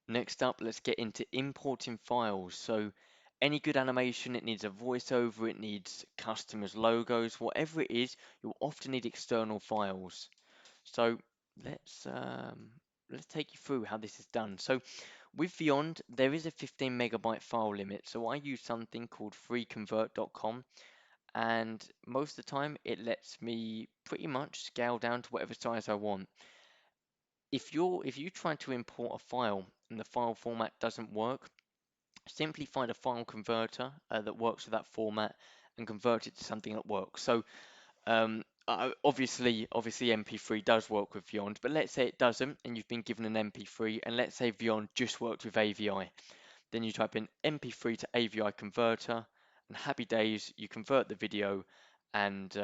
Next up, let's get into importing files. So any good animation, it needs a voiceover, it needs customers' logos, whatever it is, you'll often need external files. So let's um, let's take you through how this is done. So with Beyond, there is a 15 megabyte file limit. So I use something called freeconvert.com, and most of the time it lets me pretty much scale down to whatever size I want. If you try to import a file and the file format doesn't work, simply find a file converter that works with that format and convert it to something that works. So obviously MP3 does work with Vyond, but let's say it doesn't and you've been given an MP3, and let's say Vyond just worked with AVI. Then you type in MP3 to AVI converter, and happy days, you convert the video and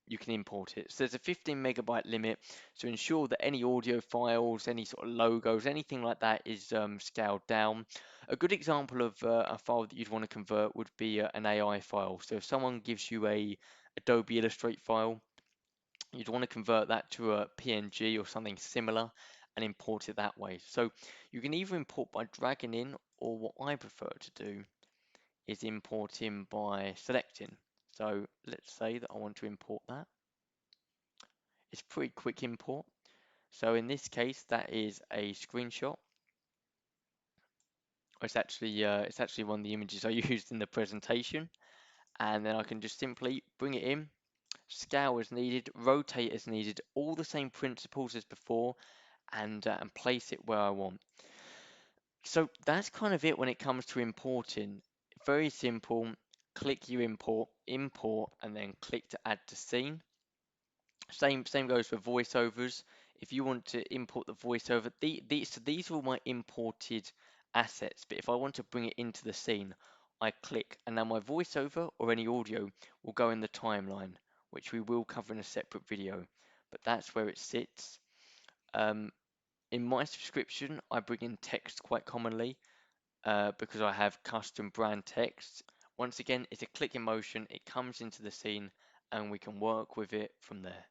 you can import it. So there's a 15 megabyte limit. So ensure that any audio files, any sort of logos, anything like that is scaled down. A good example of a file that you'd want to convert would be an AI file. So if someone gives you a Adobe Illustrate file, you'd want to convert that to a PNG or something similar and import it that way. So you can either import by dragging in, or what I prefer to do is import in by selecting. So let's say that I want to import that. It's pretty quick import. So in this case, that is a screenshot. It's actually one of the images I used in the presentation, and then I can just simply bring it in, scale as needed, rotate as needed, all the same principles as before, and place it where I want. So that's kind of it when it comes to importing. Very simple. Click your import, and then click to add to scene. Same goes for voiceovers. If you want to import the voiceover, these are all my imported assets. But if I want to bring it into the scene, I click, and now my voiceover or any audio will go in the timeline, which we will cover in a separate video. But that's where it sits. Um, in my subscription, I bring in text quite commonly because I have custom brand text. Once again, it's a click in motion, it comes into the scene, and we can work with it from there.